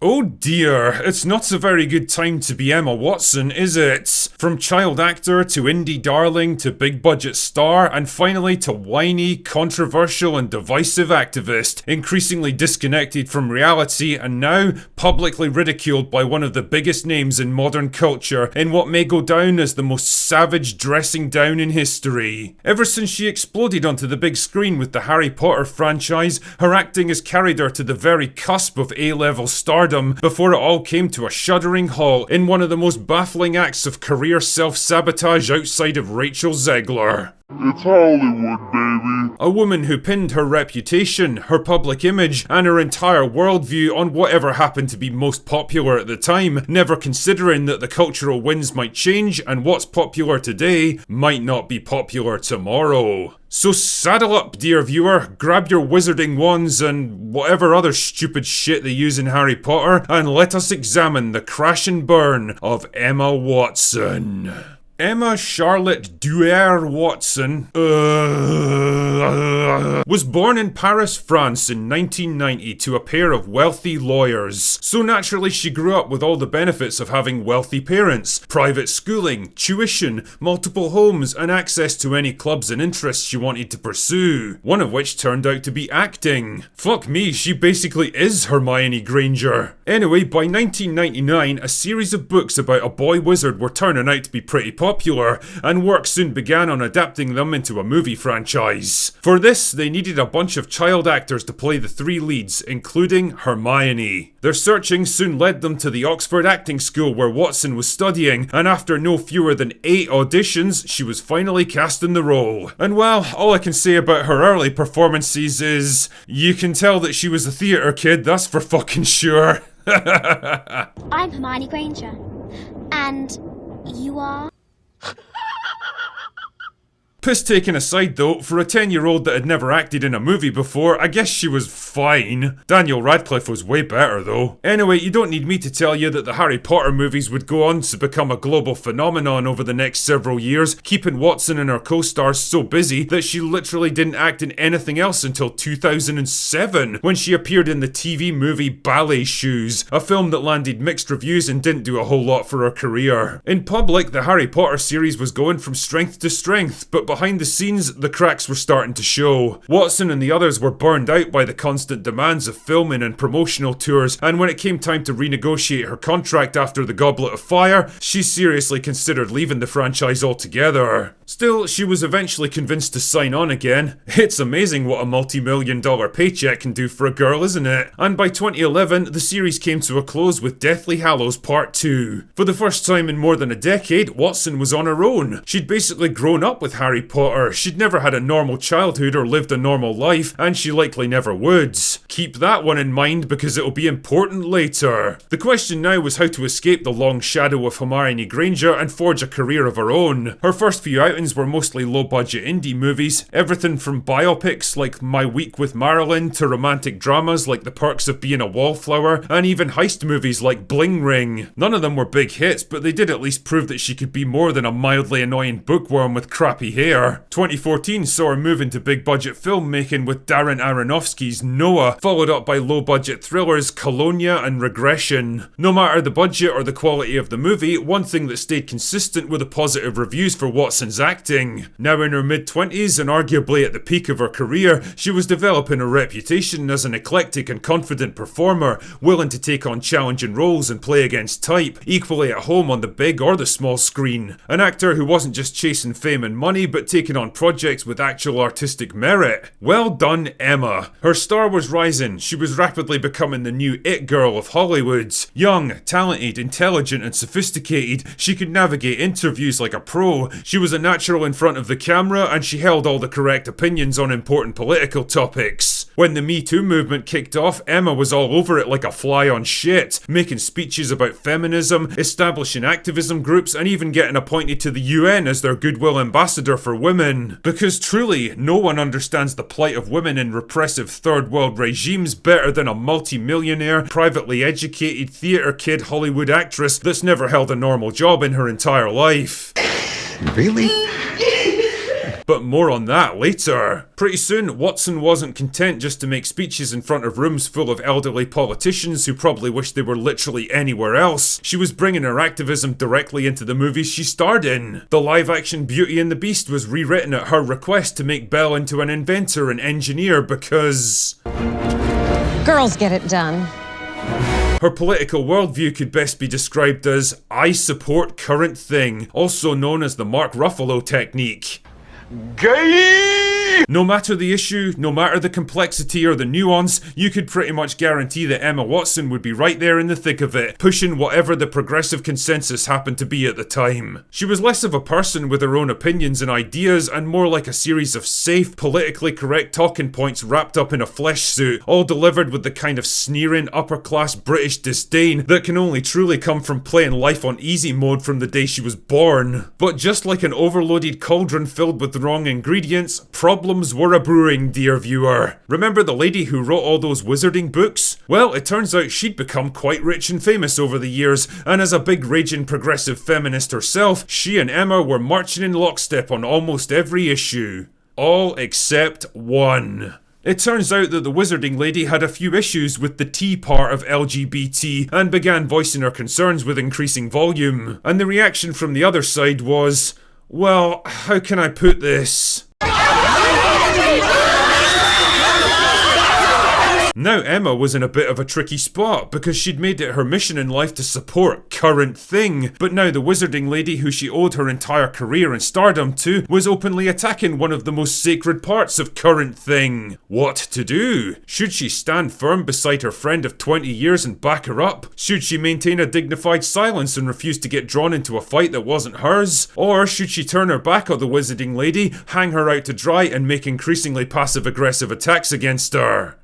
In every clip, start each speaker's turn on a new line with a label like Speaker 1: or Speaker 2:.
Speaker 1: Oh dear, it's not a very good time to be Emma Watson, is it? From child actor to indie darling to big budget star, and finally to whiny, controversial and divisive activist, increasingly disconnected from reality and now publicly ridiculed by one of the biggest names in modern culture in what may go down as the most savage dressing down in history. Ever since she exploded onto the big screen with the Harry Potter franchise, her acting has carried her to the very cusp of A-level stardom before it all came to a shuddering halt in one of the most baffling acts of career self-sabotage outside of Rachel Zegler.
Speaker 2: It's Hollywood, baby.
Speaker 1: A woman who pinned her reputation, her public image, and her entire worldview on whatever happened to be most popular at the time, never considering that the cultural winds might change and what's popular today might not be popular tomorrow. So saddle up, dear viewer, grab your wizarding wands and whatever other stupid shit they use in Harry Potter, and let us examine the crash and burn of Emma Watson. Emma Charlotte Duer Watson was born in Paris, France in 1990 to a pair of wealthy lawyers. So naturally she grew up with all the benefits of having wealthy parents, private schooling, tuition, multiple homes and access to any clubs and interests she wanted to pursue, one of which turned out to be acting. Fuck me, she basically is Hermione Granger. Anyway, by 1999 a series of books about a boy wizard were turning out to be pretty popular, and work soon began on adapting them into a movie franchise. For this, they needed a bunch of child actors to play the three leads, including Hermione. Their searching soon led them to the Oxford Acting School where Watson was studying, and after no fewer than 8 auditions, she was finally cast in the role. And well, all I can say about her early performances is, you can tell that she was a theatre kid, that's for fucking sure.
Speaker 3: I'm Hermione Granger. And you are?
Speaker 1: Piss taken aside though, for a 10-year-old that had never acted in a movie before, I guess she was fine. Daniel Radcliffe was way better though. Anyway, you don't need me to tell you that the Harry Potter movies would go on to become a global phenomenon over the next several years, keeping Watson and her co-stars so busy that she literally didn't act in anything else until 2007, when she appeared in the TV movie Ballet Shoes, a film that landed mixed reviews and didn't do a whole lot for her career. In public, the Harry Potter series was going from strength to strength, but behind the scenes, the cracks were starting to show. Watson and the others were burned out by the constant demands of filming and promotional tours, and when it came time to renegotiate her contract after the Goblet of Fire, she seriously considered leaving the franchise altogether. Still, she was eventually convinced to sign on again. It's amazing what a multi-million-dollar paycheck can do for a girl, isn't it? And by 2011, the series came to a close with Deathly Hallows Part 2. For the first time in more than a decade, Watson was on her own. She'd basically grown up with Harry Potter, she'd never had a normal childhood or lived a normal life, and she likely never would. Keep that one in mind because it'll be important later. The question now was how to escape the long shadow of Hermione Granger and forge a career of her own. Her first few outings were mostly low-budget indie movies, everything from biopics like My Week with Marilyn to romantic dramas like The Perks of Being a Wallflower, and even heist movies like Bling Ring. None of them were big hits, but they did at least prove that she could be more than a mildly annoying bookworm with crappy hair. 2014 saw her move into big-budget filmmaking with Darren Aronofsky's Noah, followed up by low-budget thrillers Colonia and Regression. No matter the budget or the quality of the movie, one thing that stayed consistent were the positive reviews for Watson's acting. Now in her mid-20s and arguably at the peak of her career, she was developing a reputation as an eclectic and confident performer, willing to take on challenging roles and play against type, equally at home on the big or the small screen. An actor who wasn't just chasing fame and money, but taking on projects with actual artistic merit. Well done, Emma. Her star was rising. She was rapidly becoming the new it girl of Hollywood. Young, talented, intelligent and sophisticated, she could navigate interviews like a pro. She was a natural in front of the camera and she held all the correct opinions on important political topics. When the Me Too movement kicked off, Emma was all over it like a fly on shit, making speeches about feminism, establishing activism groups and even getting appointed to the UN as their goodwill ambassador for women. Because truly, no one understands the plight of women in repressive third world regimes better than a multi-millionaire, privately educated theatre kid Hollywood actress that's never held a normal job in her entire life.
Speaker 4: Really?
Speaker 1: but more on that later. Pretty soon, Watson wasn't content just to make speeches in front of rooms full of elderly politicians who probably wished they were literally anywhere else. She was bringing her activism directly into the movies she starred in. The live-action Beauty and the Beast was rewritten at her request to make Belle into an inventor and engineer because...
Speaker 4: girls get it done.
Speaker 1: Her political worldview could best be described as, I support current thing, also known as the Mark Ruffalo technique.
Speaker 2: Gay!
Speaker 1: No matter the issue, no matter the complexity or the nuance, you could pretty much guarantee that Emma Watson would be right there in the thick of it, pushing whatever the progressive consensus happened to be at the time. She was less of a person with her own opinions and ideas, and more like a series of safe, politically correct talking points wrapped up in a flesh suit, all delivered with the kind of sneering, upper-class British disdain that can only truly come from playing life on easy mode from the day she was born. But just like an overloaded cauldron filled with the wrong ingredients, problems were a-brewing, dear viewer. Remember the lady who wrote all those wizarding books? Well, it turns out she'd become quite rich and famous over the years, and as a big raging progressive feminist herself, she and Emma were marching in lockstep on almost every issue. All except one. It turns out that the Wizarding Lady had a few issues with the T part of LGBT and began voicing her concerns with increasing volume. And the reaction from the other side was, well, how can I put this? Now Emma was in a bit of a tricky spot because she'd made it her mission in life to support current thing, but now the Wizarding Lady who she owed her entire career and stardom to was openly attacking one of the most sacred parts of current thing. What to do? Should she stand firm beside her friend of 20 years and back her up? Should she maintain a dignified silence and refuse to get drawn into a fight that wasn't hers? Or should she turn her back on the Wizarding Lady, hang her out to dry and make increasingly passive-aggressive attacks against her?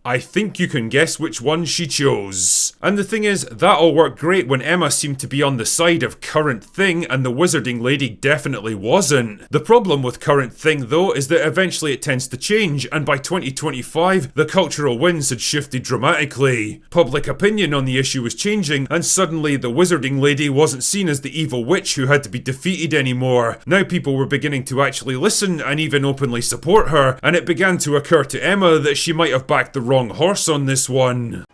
Speaker 1: I think you can guess which one she chose. And the thing is, that all worked great when Emma seemed to be on the side of current thing and the Wizarding Lady definitely wasn't. The problem with current thing though is that eventually it tends to change, and by 2025 the cultural winds had shifted dramatically. Public opinion on the issue was changing, and suddenly the Wizarding Lady wasn't seen as the evil witch who had to be defeated anymore. Now people were beginning to actually listen and even openly support her, and it began to occur to Emma that she might have backed the wrong horse on this one.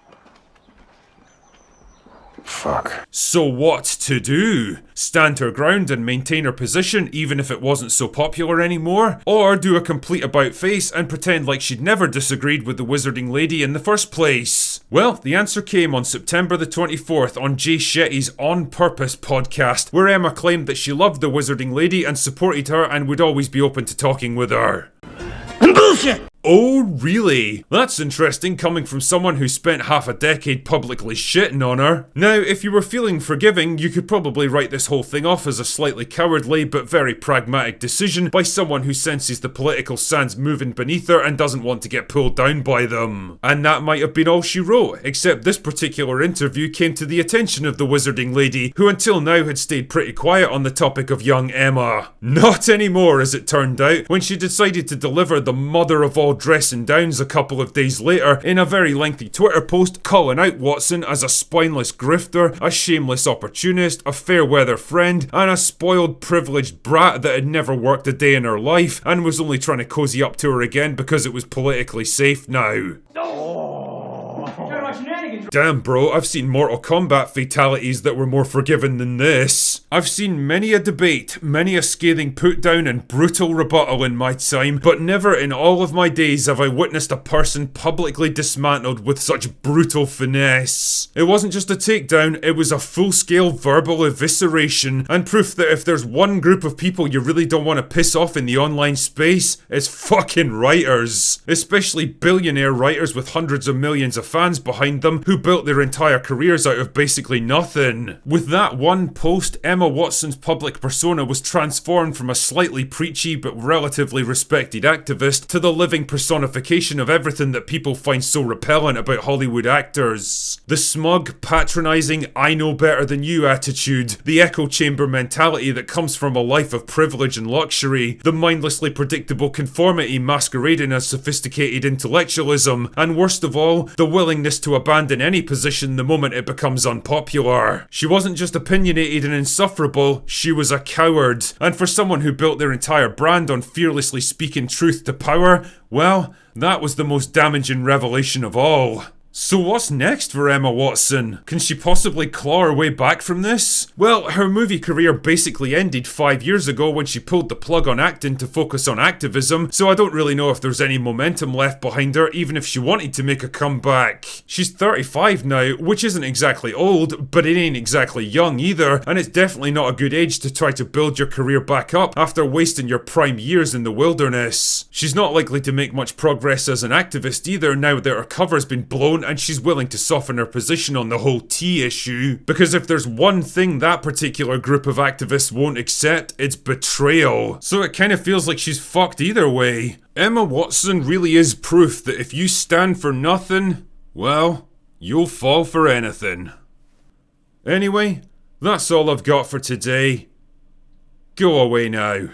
Speaker 2: Fuck.
Speaker 1: So what to do? Stand her ground and maintain her position even if it wasn't so popular anymore? Or do a complete about-face and pretend like she'd never disagreed with the Wizarding Lady in the first place? Well, the answer came on September the 24th on Jay Shetty's On Purpose podcast, where Emma claimed that she loved the Wizarding Lady and supported her and would always be open to talking with her.
Speaker 2: Bullshit!
Speaker 1: Oh, really? That's interesting coming from someone who spent half a decade publicly shitting on her. Now, if you were feeling forgiving, you could probably write this whole thing off as a slightly cowardly but very pragmatic decision by someone who senses the political sands moving beneath her and doesn't want to get pulled down by them. And that might have been all she wrote, except this particular interview came to the attention of the Wizarding Lady, who until now had stayed pretty quiet on the topic of young Emma. Not anymore, as it turned out, when she decided to deliver the mother of all dressing downs a couple of days later in a very lengthy Twitter post calling out Watson as a spineless grifter, a shameless opportunist, a fair weather friend, and a spoiled privileged brat that had never worked a day in her life and was only trying to cozy up to her again because it was politically safe now. Damn bro, I've seen Mortal Kombat fatalities that were more forgiving than this. I've seen many a debate, many a scathing put down and brutal rebuttal in my time, but never in all of my days have I witnessed a person publicly dismantled with such brutal finesse. It wasn't just a takedown, it was a full-scale verbal evisceration, and proof that if there's one group of people you really don't want to piss off in the online space, it's fucking writers. Especially billionaire writers with hundreds of millions of fans behind them who built their entire careers out of basically nothing. With that one post, Emma Watson's public persona was transformed from a slightly preachy but relatively respected activist to the living personification of everything that people find so repellent about Hollywood actors. The smug, patronising, I know better than you attitude, the echo chamber mentality that comes from a life of privilege and luxury, the mindlessly predictable conformity masquerading as sophisticated intellectualism, and worst of all, the willingness to abandon in any position the moment it becomes unpopular. She wasn't just opinionated and insufferable, she was a coward. And for someone who built their entire brand on fearlessly speaking truth to power, well, that was the most damaging revelation of all. So what's next for Emma Watson? Can she possibly claw her way back from this? Well, her movie career basically ended 5 years ago when she pulled the plug on acting to focus on activism, so I don't really know if there's any momentum left behind her, even if she wanted to make a comeback. She's 35 now, which isn't exactly old, but it ain't exactly young either, and it's definitely not a good age to try to build your career back up after wasting your prime years in the wilderness. She's not likely to make much progress as an activist either now that her cover's been blown and she's willing to soften her position on the whole tea issue. Because if there's one thing that particular group of activists won't accept, it's betrayal. So it kind of feels like she's fucked either way. Emma Watson really is proof that if you stand for nothing, well, you'll fall for anything. Anyway, that's all I've got for today. Go away now.